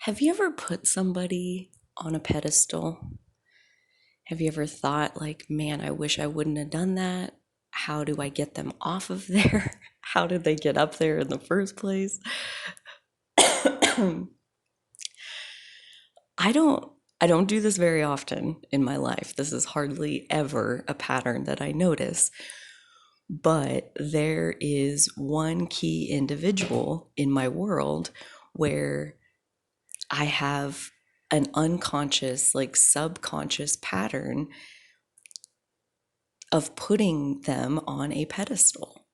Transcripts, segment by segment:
Have you ever put somebody on a pedestal? Have you ever thought, like, man, I wish I wouldn't have done that? How do I get them off of there? How did they get up there in the first place? I don't I don't do this very often in my life. This is hardly ever a pattern that I notice. But there is one key individual in my world where I have an unconscious, like subconscious pattern of putting them on a pedestal.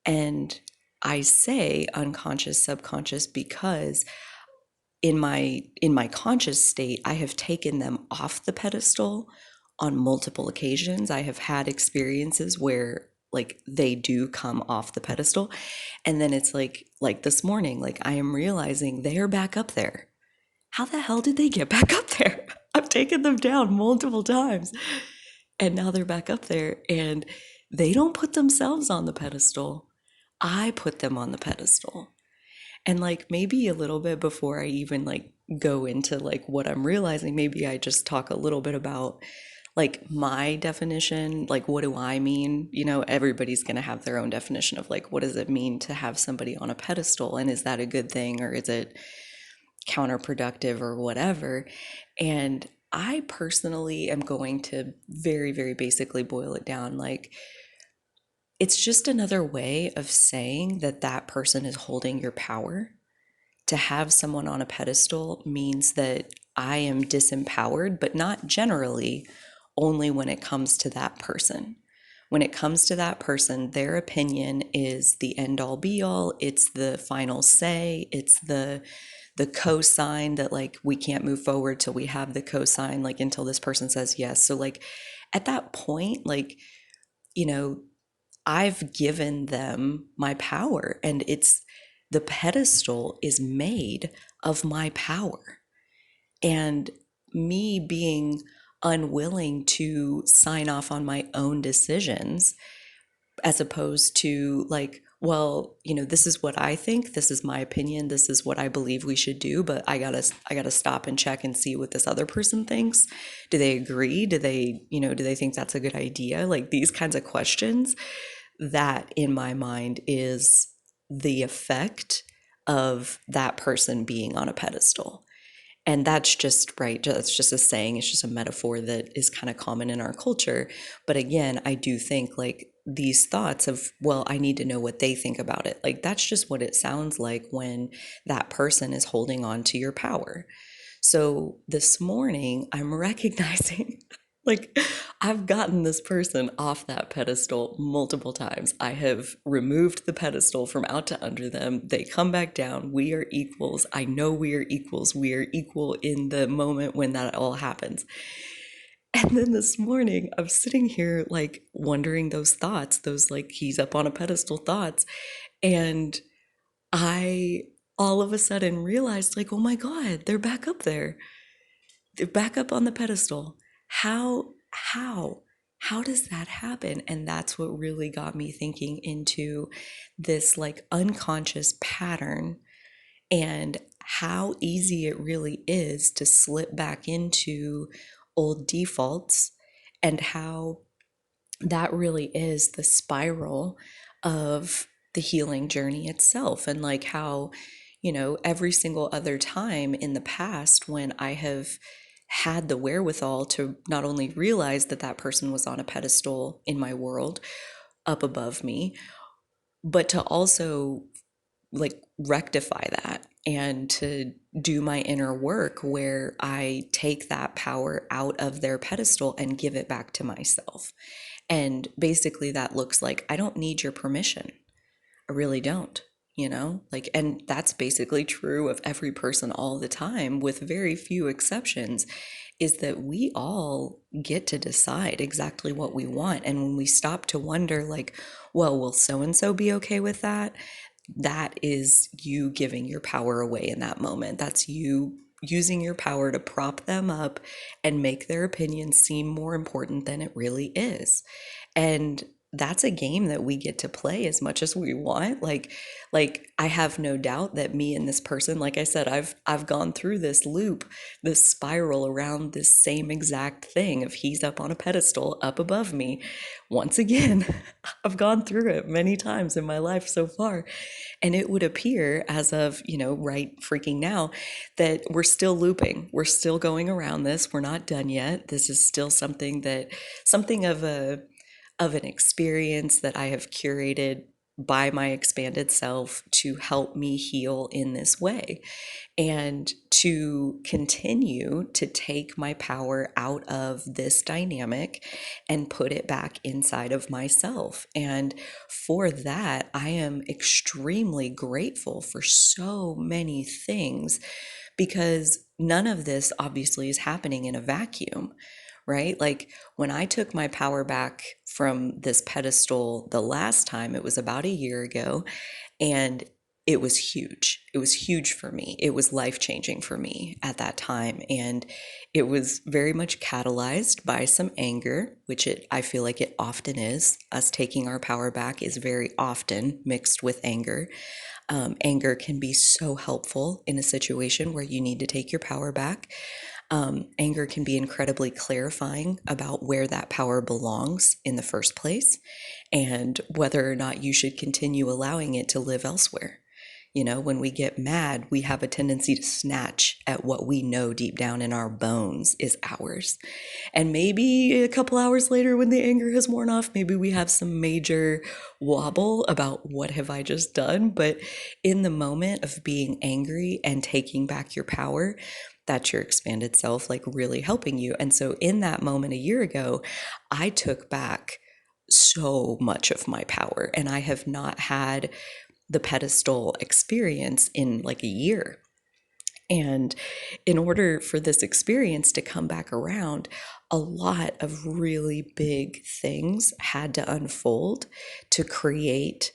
And I say unconscious, subconscious because in my conscious state, I have taken them off the pedestal on multiple occasions. I have had experiences where like they do come off the pedestal, and then it's like this morning, like I am realizing they're back up there. How the hell did they get back up there? I've taken them down multiple times and now they're back up there, and they don't put themselves on the pedestal. I put them on the pedestal. And like maybe a little bit before I even like go into like what I'm realizing, maybe I just talk a little bit about like my definition, like what do I mean? You know, everybody's going to have their own definition of like what does it mean to have somebody on a pedestal, and is that a good thing or is it counterproductive or whatever. And I personally am going to very, very basically boil it down like it's just another way of saying that that person is holding your power. To have someone on a pedestal means that I am disempowered, but not generally, only when it comes to that person. When it comes to that person, their opinion is the end all be all. It's the final say. It's the cosign that like we can't move forward till we have the cosign, like until this person says yes. So like at that point, like, you know, I've given them my power, and it's the pedestal is made of my power. And me being unwilling to sign off on my own decisions, as opposed to like, well, you know, this is what I think, this is my opinion, this is what I believe we should do, but I got to stop and check and see what this other person thinks. Do they agree? Do they, you know, do they think that's a good idea? Like these kinds of questions, that in my mind is the effect of that person being on a pedestal. And that's just right. That's just a saying. It's just a metaphor that is kind of common in our culture. But again, I do think like these thoughts of, well, I need to know what they think about it. Like that's just what it sounds like when that person is holding on to your power. So this morning, I'm recognizing like I've gotten this person off that pedestal multiple times. I have removed the pedestal from out to under them. They come back down. We are equals. I know we are equals. We are equal in the moment when that all happens. And then this morning, I'm sitting here like wondering those thoughts, those like he's up on a pedestal thoughts. And I all of a sudden realized, like, oh my God, they're back up there. They're back up on the pedestal. How, how does that happen? And that's what really got me thinking into this like unconscious pattern, and how easy it really is to slip back into old defaults, and how that really is the spiral of the healing journey itself. And like how, you know, every single other time in the past when I have had the wherewithal to not only realize that that person was on a pedestal in my world up above me, but to also like rectify that and to do my inner work where I take that power out of their pedestal and give it back to myself. And basically, that looks like I don't need your permission. I really don't, you know? Like, and that's basically true of every person all the time, with very few exceptions, is that we all get to decide exactly what we want. And when we stop to wonder, like, well, will so and so be okay with that? That is you giving your power away in that moment. That's you using your power to prop them up and make their opinion seem more important than it really is. And that's a game that we get to play as much as we want. Like I have no doubt that me and this person, like I said, I've gone through this loop, this spiral around this same exact thing of he's up on a pedestal up above me. Once again, I've gone through it many times in my life so far. And it would appear as of, right freaking now, that we're still looping. We're still going around this. We're not done yet. This is still something of an experience that I have curated by my expanded self to help me heal in this way and to continue to take my power out of this dynamic and put it back inside of myself. And for that, I am extremely grateful for so many things because none of this obviously is happening in a vacuum, right? Like when I took my power back from this pedestal the last time, it was about a year ago, and it was huge. It was huge for me. It was life changing for me at that time. And it was very much catalyzed by some anger, which I feel like it often is. Us taking our power back is very often mixed with anger. Anger can be so helpful in a situation where you need to take your power back. Anger can be incredibly clarifying about where that power belongs in the first place and whether or not you should continue allowing it to live elsewhere. When we get mad, we have a tendency to snatch at what we know deep down in our bones is ours. And maybe a couple hours later, when the anger has worn off, maybe we have some major wobble about what have I just done. But in the moment of being angry and taking back your power, that's your expanded self, like really helping you. And so in that moment a year ago, I took back so much of my power, and I have not had the pedestal experience in like a year. And in order for this experience to come back around, a lot of really big things had to unfold to create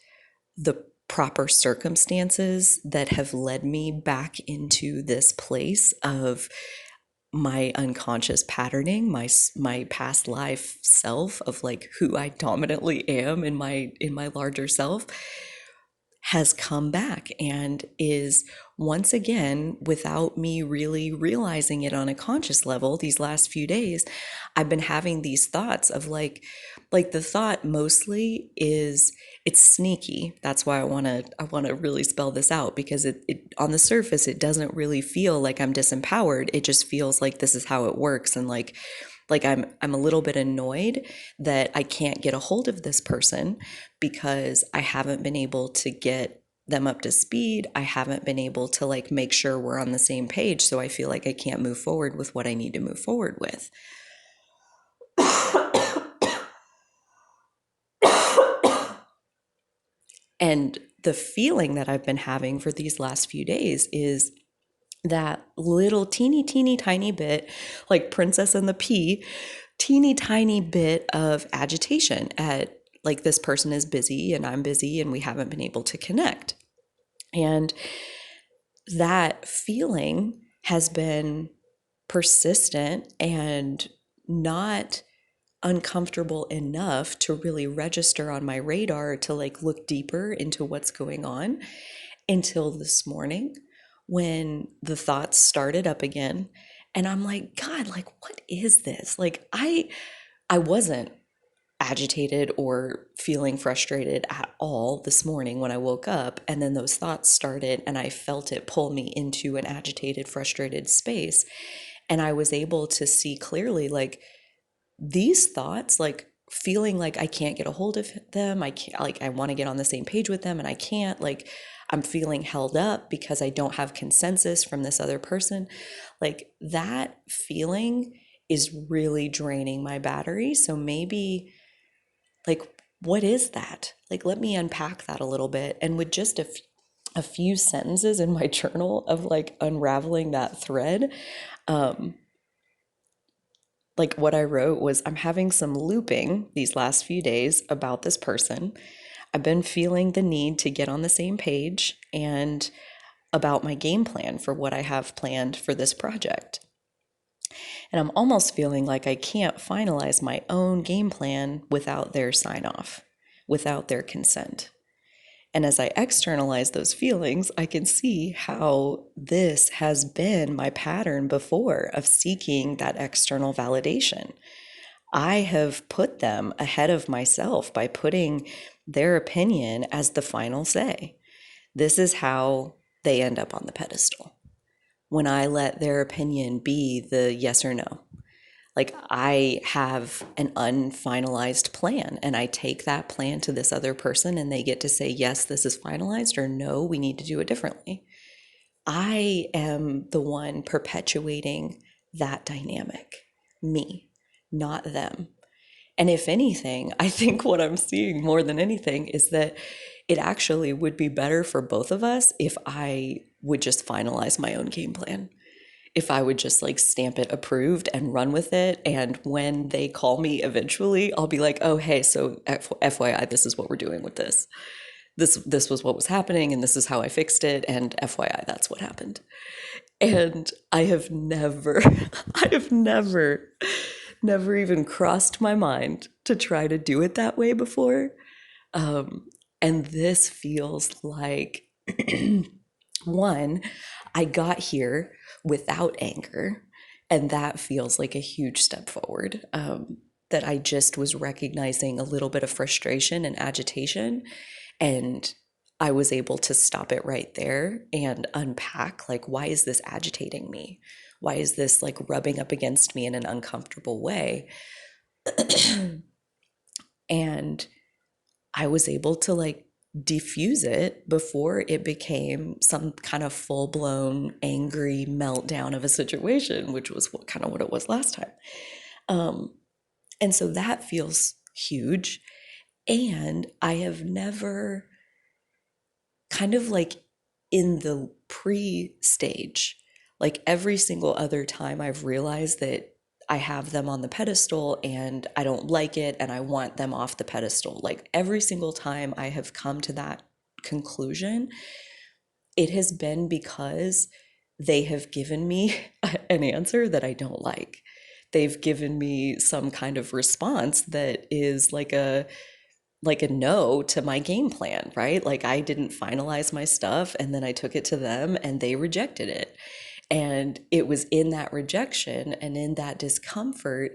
the proper circumstances that have led me back into this place of my unconscious patterning, my past life self of like who I dominantly am in my larger self has come back and is once again, without me really realizing it on a conscious level, these last few days, I've been having these thoughts of like the thought mostly is it's sneaky. That's why I want to really spell this out, because it on the surface, it doesn't really feel like I'm disempowered. It just feels like this is how it works. And like I'm a little bit annoyed that I can't get a hold of this person because I haven't been able to get them up to speed. I haven't been able to like make sure we're on the same page. So I feel like I can't move forward with what I need to move forward with. And the feeling that I've been having for these last few days is that little teeny tiny bit, like Princess and the Pea, teeny tiny bit of agitation at like this person is busy and I'm busy and we haven't been able to connect. And that feeling has been persistent and not uncomfortable enough to really register on my radar to like look deeper into what's going on until this morning when the thoughts started up again. And I'm like, God, like, what is this? Like, I wasn't agitated or feeling frustrated at all this morning when I woke up. And then those thoughts started and I felt it pull me into an agitated, frustrated space. And I was able to see clearly, like, these thoughts, like feeling like I can't get a hold of them. I can't, like, I want to get on the same page with them and I can't, like, I'm feeling held up because I don't have consensus from this other person. Like, that feeling is really draining my battery. So maybe, like, what is that? Like, let me unpack that a little bit. And with just a few sentences in my journal of like unraveling that thread, like what I wrote was, I'm having some looping these last few days about this person. I've been feeling the need to get on the same page and about my game plan for what I have planned for this project. And I'm almost feeling like I can't finalize my own game plan without their sign off. without their consent. And as I externalize those feelings, I can see how this has been my pattern before of seeking that external validation. I have put them ahead of myself by putting their opinion as the final say. This is how they end up on the pedestal. When I let their opinion be the yes or no. Like I have an unfinalized plan and I take that plan to this other person and they get to say, yes, this is finalized, or no, we need to do it differently. I am the one perpetuating that dynamic, me, not them. And if anything, I think what I'm seeing more than anything is that it actually would be better for both of us if I would just finalize my own game plan. If I would just like stamp it approved and run with it. And when they call me eventually, I'll be like, oh, hey, so FYI, this is what we're doing with this. This was what was happening and this is how I fixed it. And FYI, that's what happened. And I have never, I have never even crossed my mind to try to do it that way before. And this feels like one, I got here without anger, and that feels like a huge step forward. That I just was recognizing a little bit of frustration and agitation, and I was able to stop it right there and unpack, like, why is this agitating me? Why is this like rubbing up against me in an uncomfortable way? And I was able to like diffuse it before it became some kind of full-blown angry meltdown of a situation, which was kind of what it was last time. And so that feels huge. And I have never kind of like in the pre-stage, like every single other time I've realized that I have them on the pedestal and I don't like it and I want them off the pedestal. Like every single time I have come to that conclusion, it has been because they have given me an answer that I don't like. They've given me some kind of response that is like a no to my game plan, right? Like I didn't finalize my stuff and then I took it to them and they rejected it. And it was in that rejection and in that discomfort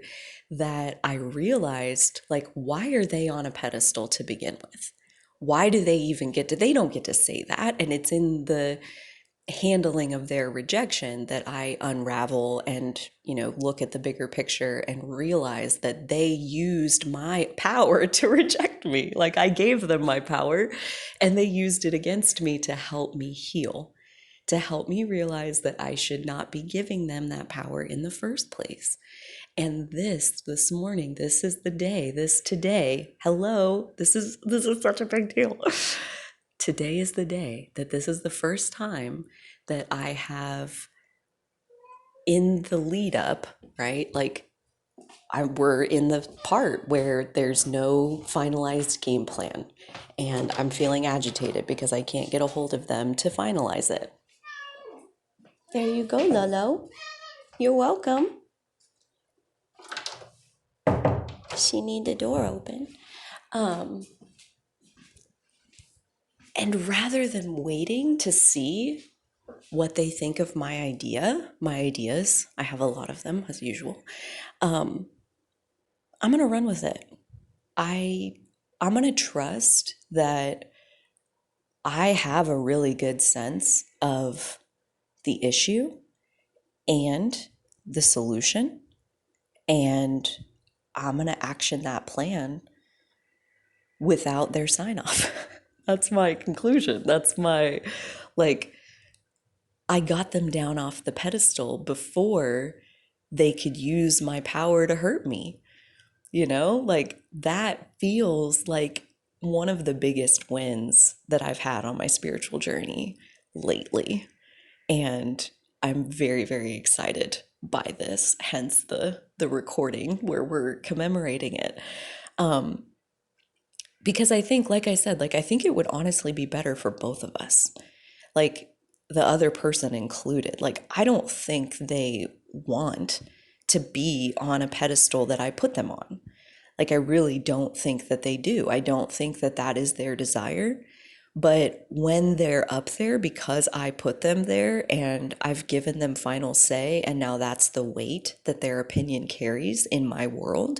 that I realized, like, why are they on a pedestal to begin with? Why do they even they don't get to say that. And it's in the handling of their rejection that I unravel and, look at the bigger picture and realize that they used my power to reject me. Like I gave them my power and they used it against me to help me heal, to help me realize that I should not be giving them that power in the first place. And this morning, this is the day, today, hello, this is such a big deal. Today is the day that this is the first time that I have in the lead up, right? Like we're in the part where there's no finalized game plan and I'm feeling agitated because I can't get a hold of them to finalize it. There you go, Lolo. You're welcome. She need the door open. And rather than waiting to see what they think of my ideas, I have a lot of them as usual. I'm going to run with it. I'm going to trust that I have a really good sense of the issue and the solution, and I'm going to action that plan without their sign off. That's my conclusion. That's my, like, I got them down off the pedestal before they could use my power to hurt me. Like that feels like one of the biggest wins that I've had on my spiritual journey lately. And I'm very, very excited by this, hence the recording where we're commemorating it. Because I think, like I said, like I think it would honestly be better for both of us. Like the other person included. Like I don't think they want to be on a pedestal that I put them on. Like, I really don't think that they do. I don't think that that is their desire. But when they're up there, because I put them there and I've given them final say, and now that's the weight that their opinion carries in my world,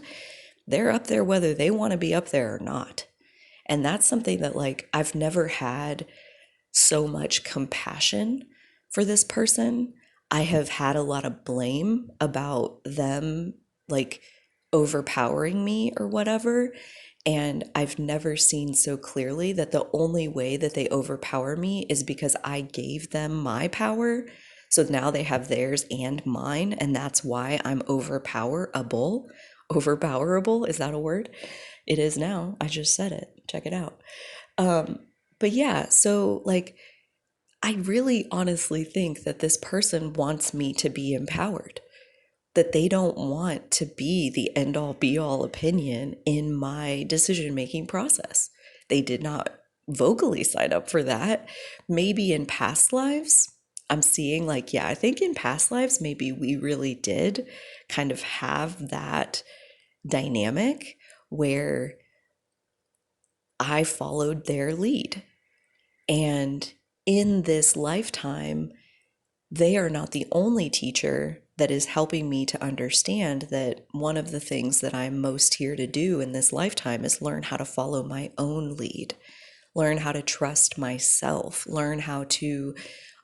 they're up there whether they want to be up there or not. And that's something that, like, I've never had so much compassion for this person. I have had a lot of blame about them, like, overpowering me or whatever. And I've never seen so clearly that the only way that they overpower me is because I gave them my power. So now they have theirs and mine. And that's why I'm overpowerable. Overpowerable, is that a word? It is now. I just said it. Check it out. Um, but yeah, so like, I really honestly think that this person wants me to be empowered, that they don't want to be the end all be all opinion in my decision making process. They did not vocally sign up for that. Maybe in past lives, I'm seeing, like, yeah, I think in past lives, maybe we really did kind of have that dynamic where I followed their lead. And in this lifetime, they are not the only teacher that is helping me to understand that one of the things that I'm most here to do in this lifetime is learn how to follow my own lead, learn how to trust myself, learn how to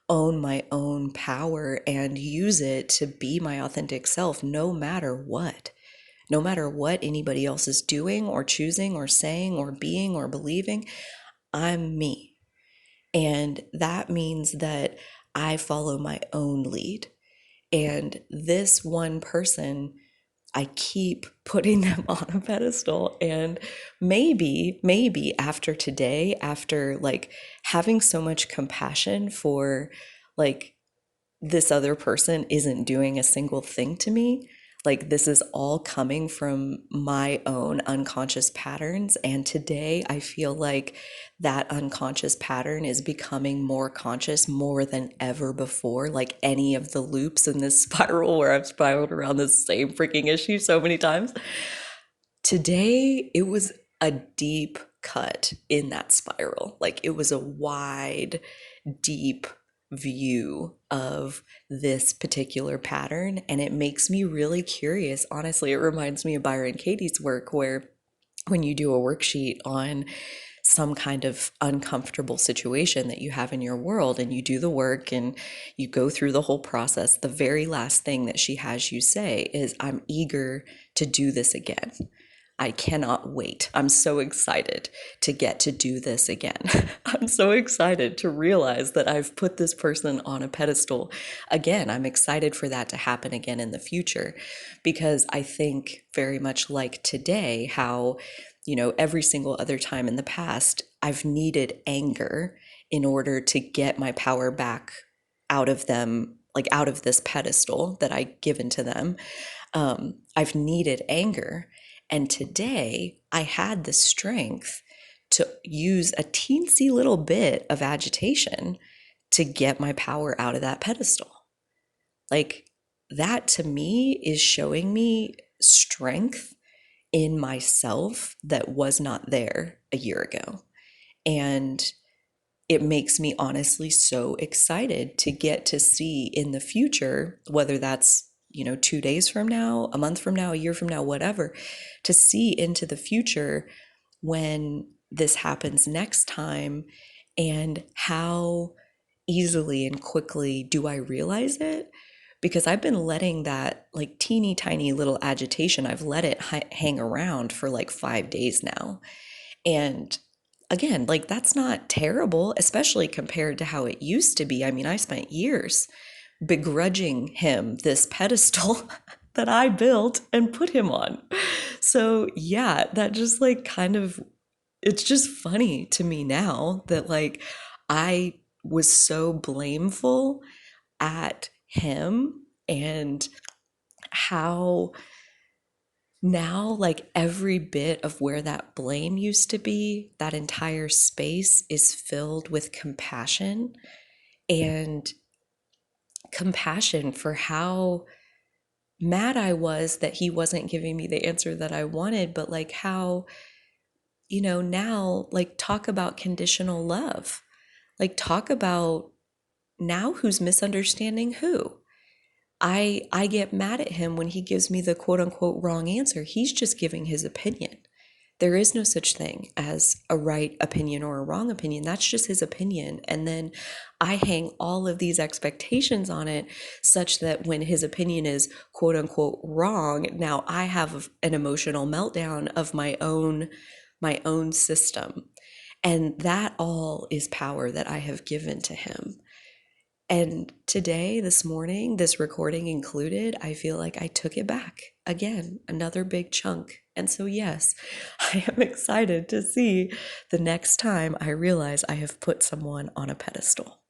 own my own power and use it to be my authentic self, no matter what. No matter what anybody else is doing or choosing or saying or being or believing, I'm me. And that means that I follow my own lead. And this one person, I keep putting them on a pedestal. And maybe after today, after like having so much compassion for, like, this other person isn't doing a single thing to me. Like, this is all coming from my own unconscious patterns. And today I feel like that unconscious pattern is becoming more conscious more than ever before. Like, any of the loops in this spiral where I've spiraled around the same freaking issue so many times. Today, it was a deep cut in that spiral. Like, it was a wide, deep view of this particular pattern. And it makes me really curious. Honestly, it reminds me of Byron Katie's work, where when you do a worksheet on some kind of uncomfortable situation that you have in your world and you do the work and you go through the whole process, the very last thing that she has you say is, I'm eager to do this again. I cannot wait. I'm so excited to get to do this again. I'm so excited to realize that I've put this person on a pedestal again. I'm excited for that to happen again in the future, because I think very much like today, how, every single other time in the past, I've needed anger in order to get my power back out of them, like out of this pedestal that I given to them. I've needed anger. And today I had the strength to use a teensy little bit of agitation to get my power out of that pedestal. Like, that to me is showing me strength in myself that was not there a year ago. And it makes me honestly so excited to get to see in the future, whether that's, 2 days from now, a month from now, a year from now, whatever, to see into the future when this happens next time, and how easily and quickly do I realize it? Because I've been letting that, like, teeny tiny little agitation, I've let it hang around for like 5 days now. And again, like, that's not terrible, especially compared to how it used to be. I mean, I spent years begrudging him this pedestal that I built and put him on. So, yeah, that just, like, kind of, it's just funny to me now that, like, I was so blameful at him, and how now, like, every bit of where that blame used to be, that entire space is filled with compassion, and compassion for how mad I was that he wasn't giving me the answer that I wanted, but like how, now, like, talk about conditional love. Like, talk about now who's misunderstanding who. I get mad at him when he gives me the quote unquote wrong answer. He's just giving his opinion. There is no such thing as a right opinion or a wrong opinion. That's just his opinion. And then I hang all of these expectations on it such that when his opinion is quote unquote wrong, now I have an emotional meltdown of my own system. And that all is power that I have given to him. And today, this morning, this recording included, I feel like I took it back again, another big chunk. And so, yes, I am excited to see the next time I realize I have put someone on a pedestal.